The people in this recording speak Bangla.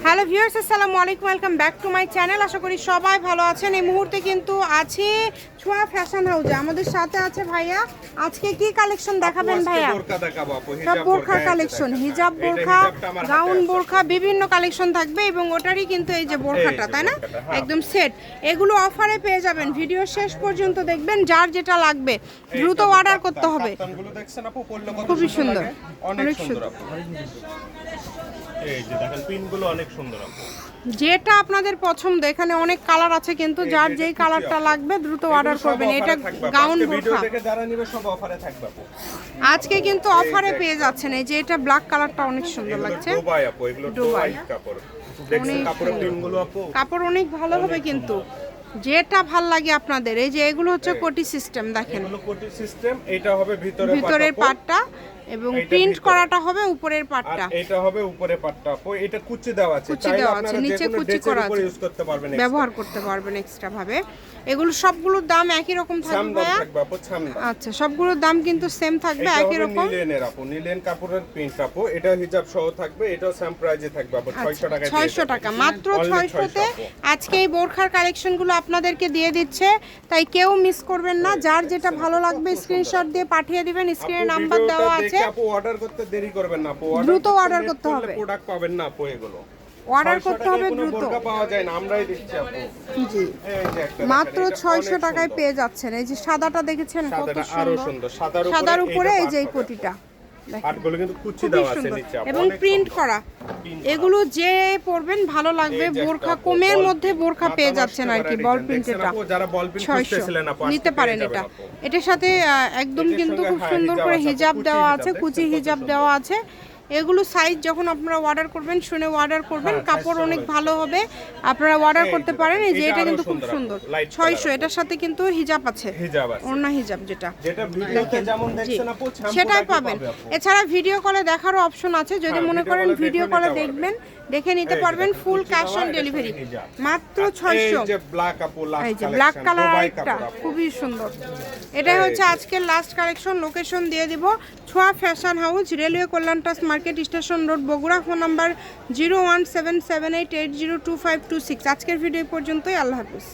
হ্যালো ভিউয়ার্স, আসসালামু আলাইকুম, welcome back to my channel. আশা করি সবাই ভালো আছেন। এই মুহূর্তে কিন্তু আছি ছোঁয়া ফ্যাশন হাউসে। আমাদের সাথে আছে ভাইয়া। আজকে কি কালেকশন দেখাবেন ভাইয়া? সব বোরখার কালেকশন, হিজাব বোরখা, গাউন বোরখা, বিভিন্ন কালেকশন থাকবে এবং ওটারই কিন্তু এই যে বোরখাটা, তাই না, একদম সেট। এগুলো অফারে পেয়ে যাবেন। ভিডিও শেষ পর্যন্ত দেখবেন, যার যেটা লাগবে দ্রুত অর্ডার করতে হবে। খুবই সুন্দর, অনেক সুন্দর। এই যে দেখেন পিনগুলো অনেক সুন্দর আপু। যেটা আপনাদের পছন্দ, এখানে অনেক কালার আছে, কিন্তু যার যেই কালারটা লাগবে দ্রুত অর্ডার করবেন। এটা গাউন বোরখা যারা নিবে সব অফারে থাকবে আপু। আজকে কিন্তু অফারে পেয়ে যাচ্ছেন। এই যে এটা ব্ল্যাক কালারটা অনেক সুন্দর লাগছে। দুবাই আপু, এগুলো দুবাই কাপড়। দেখছেন কাপড়ের পিনগুলো আপু, কাপড় অনেক ভালো হবে কিন্তু। যেটা ভাল লাগে আপনাদের, এই যে এগুলো হচ্ছে কোটি সিস্টেম, দেখেন এগুলো কোটি সিস্টেম। এটা হবে ভিতরের পাটটা এবং প্রিন্ট করাটা হবে উপরের পাটটা। এটা হবে উপরে পাটটা আপু। এটা কুচি দেওয়া আছে, কুচি দেওয়া আছে, নিচে কুচি করা আছে, ইউজ করতে পারবেন, ব্যবহার করতে পারবেন এক্সট্রা ভাবে। এগুলো সবগুলোর দাম একই রকম থাকবে ভাইয়া? আচ্ছা, সবগুলোর দাম কিন্তু সেম থাকবে, একই রকম। নিলেনের আপু, নিলেন কাপড়ের প্রিন্ট আপু। এটা হিজাব সহ থাকবে, এটাও সেম প্রাইসে থাকবে আপু। 600 টাকা, 600 টাকা, মাত্র 600 তে আজকে এই বোরখার কালেকশনগুলো আপনাদেরকে দিয়ে দিচ্ছে। তাই কেউ মিস করবেন না। যার যেটা ভালো লাগবে স্ক্রিনশট দিয়ে পাঠিয়ে দিবেন। স্ক্রিনে নাম্বার দেওয়া আছে। আপু অর্ডার করতে দেরি করবেন না আপু, দ্রুত অর্ডার করতে হবে। প্রোডাক্ট পাবেন না আপু, এগুলো অর্ডার করতে হবে দ্রুত। বোরকা পাওয়া যায় না, আমরাই দিচ্ছি আপু। জি, এই যে একটা মাত্র 600 টাকায় পেয়ে যাচ্ছেন। এই যে সাদাটা দেখেছেন কত আরো সুন্দর, সুন্দর। সাদার উপরে এই যে এই কোটিটা পাটগুলো কিন্তু কুচি দেওয়া আছে নিচে আপু, এবং প্রিন্ট করা। এগুলো যে পরবেন ভালো লাগবে। বোরখা কমের মধ্যে বোরখা পেয়ে যাচ্ছেন আর কি, বল প্রিন্টেডটা। যারা বল প্রিন্ট খুঁজতেছিলেন আপু, নিতে পারেন এটা। এটার সাথে একদম কিন্তু খুব সুন্দর করে হিজাব দেওয়া আছে, কুচি হিজাব দেওয়া আছে। এগুলো সাইজ যখন আপনারা অর্ডার করবেন শুনে অর্ডার করবেন। কাপড় অনেক ভালো হবে, আপনারা অর্ডার করতে পারেন। এই যে এটা কিন্তু খুব সুন্দর, 600। এটার সাথে কিন্তু হিজাব আছে, ওড়না হিজাব, যেটা ভিডিওতে যেমন দেখছেন আপু সেটাই পাবেন। এছাড়া ভিডিও কলে দেখারও অপশন আছে। যদি মনে করেন ভিডিও কলে দেখবেন, দেখে নিতে পারবেন। ফুল ক্যাশ অন ডেলিভারি, মাত্র 600। এই যে ব্ল্যাক আপু, এই যে ব্ল্যাক কালার একটা খুবই সুন্দর। এটাই হচ্ছে আজকের লাস্ট কালেকশন। লোকেশন দিয়ে দিব, Chhoya fashion house, railway Kalyan trust market, station road, Bogura. Phone number 01778802526। আজকের ভিডিও পর্যন্তই। আল্লাহ হাফিজ।